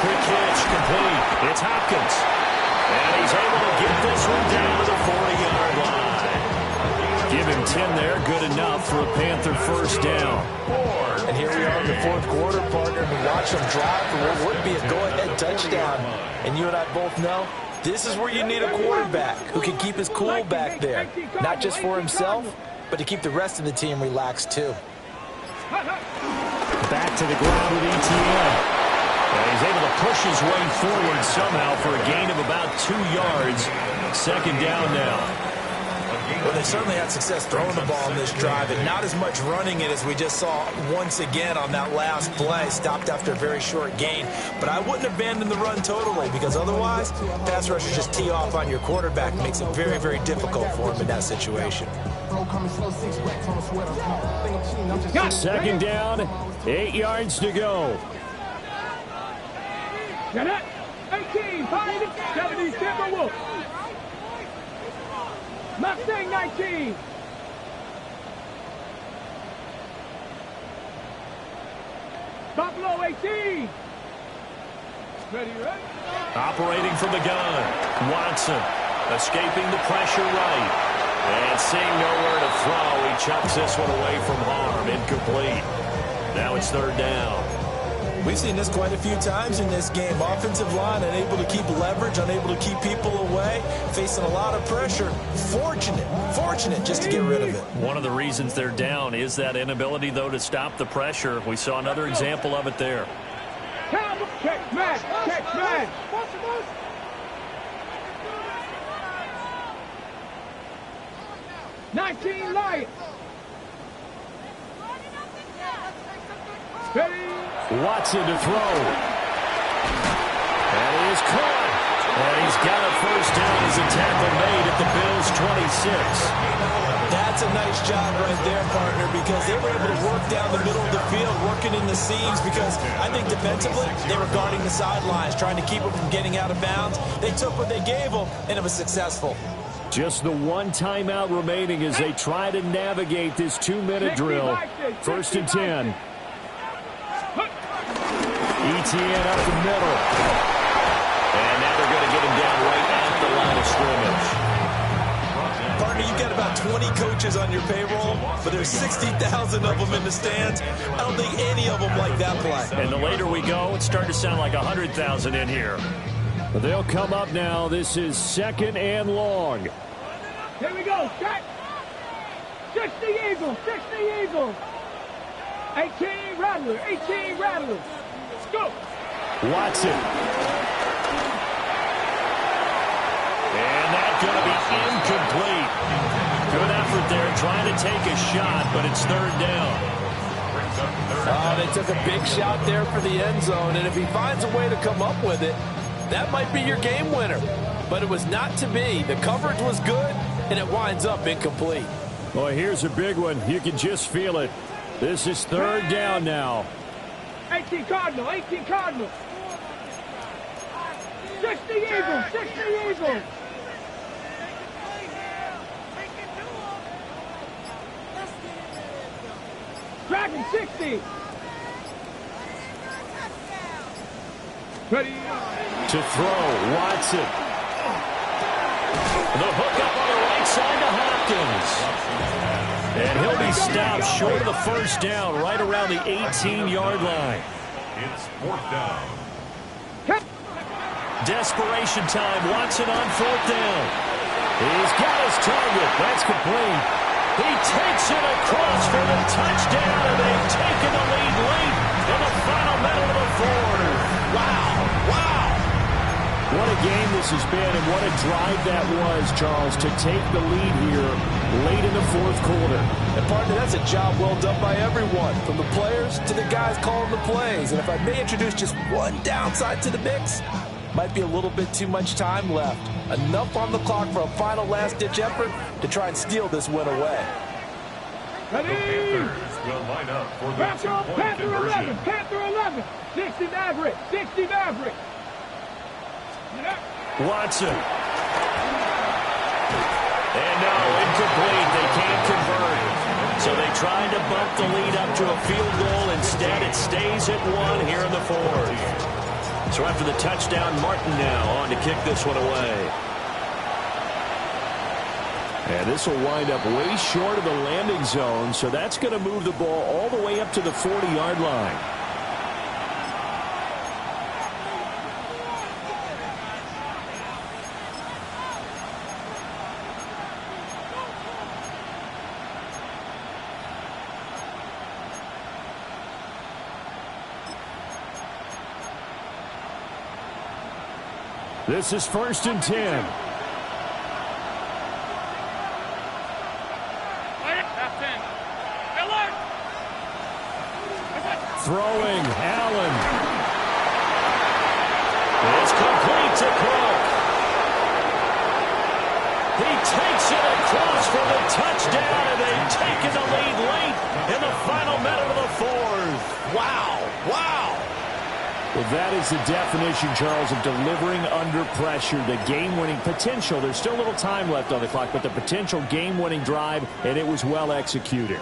Quick hitch, complete. It's Hopkins. And he's able to get this one down to the 40-yard line. Give him 10 there, good enough for a Panther first down. And here we are in the 4th quarter, partner, and watch them drive for what would be a go-ahead touchdown. And you and I both know this is where you need a quarterback who can keep his cool back there. Not just for himself, but to keep the rest of the team relaxed too. Back to the ground with ETN. And he's able to push his way forward somehow for a gain of about 2 yards. 2nd down now. Well, they certainly had success throwing the ball in this drive, and not as much running it as we just saw once again on that last play. Stopped after a very short gain. But I wouldn't abandon the run totally, because otherwise, pass rushers just tee off on your quarterback. Makes it very, very difficult for him in that situation. 2nd down, 8 yards to go. Get it. 18, 5, 70, Timberwolves. Mustang 19. Buffalo 18. Ready, ready. Operating from the gun. Watson escaping the pressure right. And seeing nowhere to throw, he chucks this one away from harm. Incomplete. Now it's third down. We've seen this quite a few times in this game. Offensive line unable to keep leverage, unable to keep people away, facing a lot of pressure. Fortunate just to get rid of it. One of the reasons they're down is that inability, though, to stop the pressure. We saw another example of it there. Check man. 19 Lions. Watson to throw. And he is caught. And he's got a first down as a tackle made at the Bills' 26. That's a nice job right there, partner, because they were able to work down the middle of the field, working in the seams, because I think defensively they were guarding the sidelines, trying to keep them from getting out of bounds. They took what they gave them, and it was successful. Just the one timeout remaining as they try to navigate this 2-minute drill. First and 10. ETN up the middle. And now they're going to get him down right at the line of scrimmage. Partner, you've got about 20 coaches on your payroll, but there's 60,000 of them in the stands. I don't think any of them like that play. And the later we go, it's starting to sound like 100,000 in here. But they'll come up now. This is second and long. Here we go. Check. 60 Eagles. 18 Rattler. Let's go. Watson. And that's going to be incomplete. Good effort there trying to take a shot, but it's third down. Oh, they took a big shot there for the end zone, and if he finds a way to come up with it, that might be your game winner. But it was not to be. The coverage was good, and it winds up incomplete. Well, here's a big one. You can just feel it. This is third down now. 18 Cardinal. 60 Eagles. Dragon 60. Ready. To throw, Watson. The hook up on the right side to Hopkins. And he'll be stopped short of the first down, right around the 18-yard line. It's fourth down. Desperation time. Watson on fourth down. He's got his target. That's complete. He takes it across for the touchdown, and they've taken the lead late in the final minute of the fourth. Wow. What a game this has been, and what a drive that was, Charles, to take the lead here late in the fourth quarter. And, partner, that's a job well done by everyone, from the players to the guys calling the plays. And if I may introduce just one downside to the mix, might be a little bit too much time left. Enough on the clock for a final last-ditch effort to try and steal this win away. Ready. The Panthers will line up for the two-point conversion. Panther 11. 60 Maverick. Watson. And no, incomplete. They can't convert. So they tried to bump the lead up to a field goal. Instead, it stays at 1 here in the fourth. So after the touchdown, Martin now on to kick this one away. And this will wind up way short of the landing zone, so that's going to move the ball all the way up to the 40-yard line. This is first and 10. Throwing, Allen. It's complete to Cook. He takes it across for the touchdown, and they've taken the lead late in the final minute of the fourth. Wow. Well, that is the definition, Charles, of delivering under pressure. The game-winning potential. There's still a little time left on the clock, but the potential game-winning drive, and it was well executed.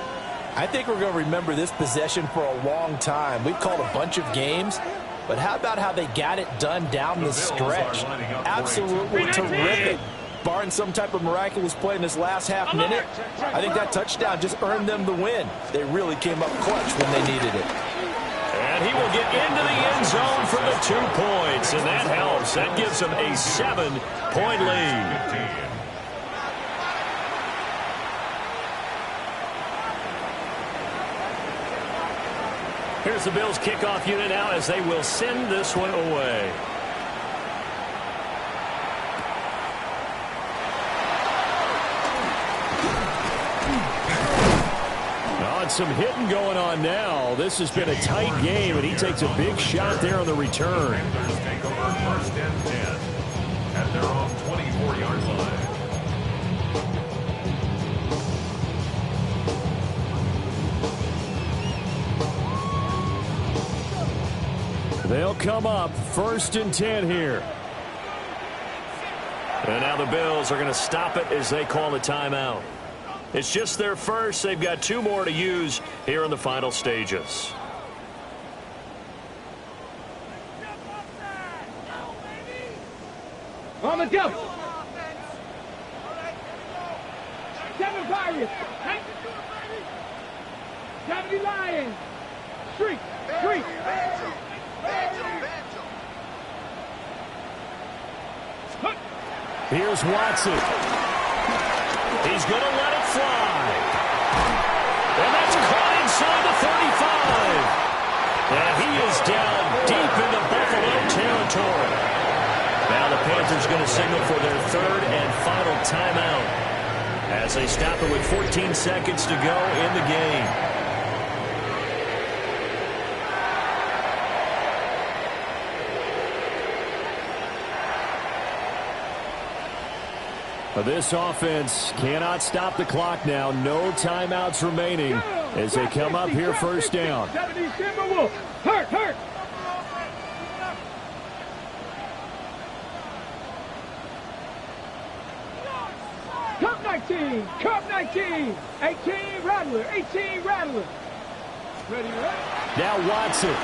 I think we're going to remember this possession for a long time. We've called a bunch of games, but how about how they got it done down the stretch? Absolutely terrific. barring some type of miraculous play in this last half minute, I think that touchdown just earned them the win. They really came up clutch when they needed it. And he will get into the end zone for the 2 points, and that helps. That gives them a 7-point lead. Here's the Bills kickoff unit now as they will send this one away. Some hitting going on now. This has been a tight game, and he takes a big shot there on the return. Panthers take over first and 10 at their own 24-yard line. They'll come up first and 10 here. And now the Bills are going to stop it as they call a timeout. It's just their first. They've got 2 more to use here in the final stages. On the double. 7 Pirates. 70 Lions. Streak. Here's Watson. He's going to let it fly. And that's caught inside the 35. And he is down deep into Buffalo territory. Now the Panthers going to signal for their 3rd and final timeout as they stop it with 14 seconds to go in the game. This offense cannot stop the clock now. No timeouts remaining as they come up here first down. 70 Timberwolves. Hurt. Cup 19. 18 Rattler. Ready. Now Watson.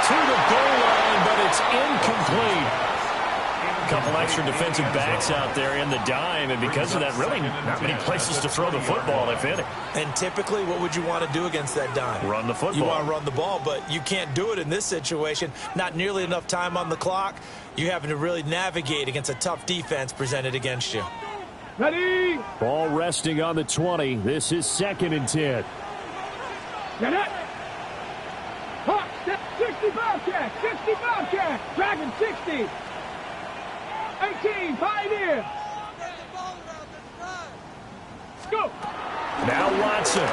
To the goal line, but it's incomplete. A couple extra defensive backs out there in the dime, and because of that, really not many places to throw the football, if any. And typically, what would you want to do against that dime? Run the football. You want to run the ball, but you can't do it in this situation. Not nearly enough time on the clock. You're having to really navigate against a tough defense presented against you. Ready. Ball resting on the 20. This is 2nd and 10. Get it. Hawk, 60 Bobcat. Dragon 60. 18, Pioneer. Go. Now Watson.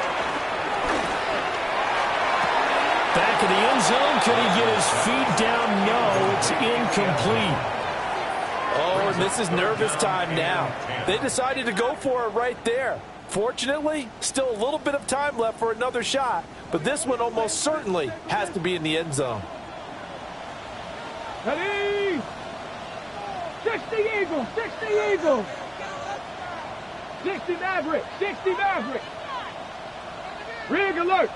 Back in the end zone. Can he get his feet down? No, it's incomplete. Oh, and this is nervous time now. They decided to go for it right there. Fortunately, still a little bit of time left for another shot, but this one almost certainly has to be in the end zone. Ready. 60 Eagles. 60 Maverick. Rig alert.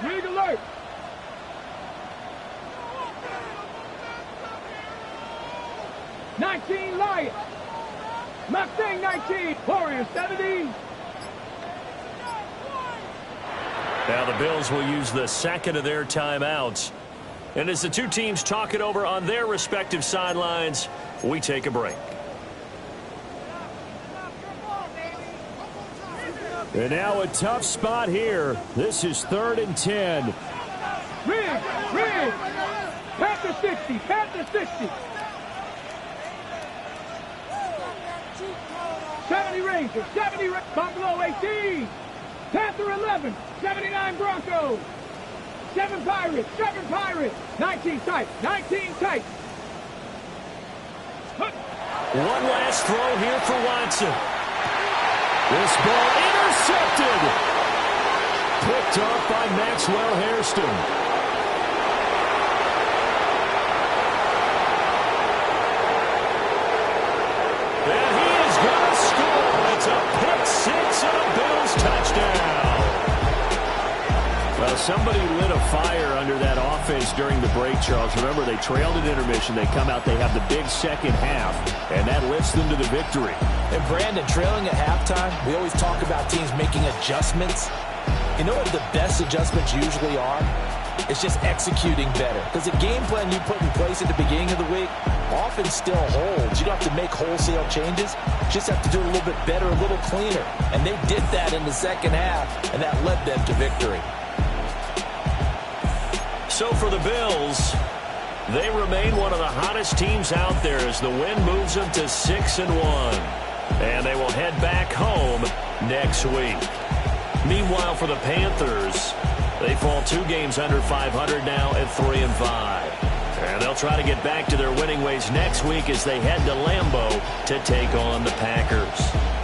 19 Lions. Mustang 19. Warriors 70. Now the Bills will use the 2nd of their timeouts. And as the 2 teams talk it over on their respective sidelines, we take a break. And now a tough spot here. This is 3rd and 10. Rig. Panther 60. 70 Rangers. Buffalo 18. Panther 11. 79 Broncos. 7 Pirates. 19 tight. One last throw here for Watson. This ball intercepted. Picked off by Maxwell Hairston. And he is going to score. It's a pick 6 and a Bills touchdown. Well, Somebody lit a fire under that offense during the break, Charles. Remember, they trailed at intermission. They come out, they have the big second half, and that lifts them to the victory. And Brandon, trailing at halftime, we always talk about teams making adjustments. You know what the best adjustments usually are? It's just executing better. Because the game plan you put in place at the beginning of the week often still holds. You don't have to make wholesale changes. You just have to do it a little bit better, a little cleaner. And they did that in the second half, and that led them to victory. So for the Bills, they remain one of the hottest teams out there as the win moves them to 6-1. And they will head back home next week. Meanwhile, for the Panthers, they fall 2 games under 500 now at 3-5. And they'll try to get back to their winning ways next week as they head to Lambeau to take on the Packers.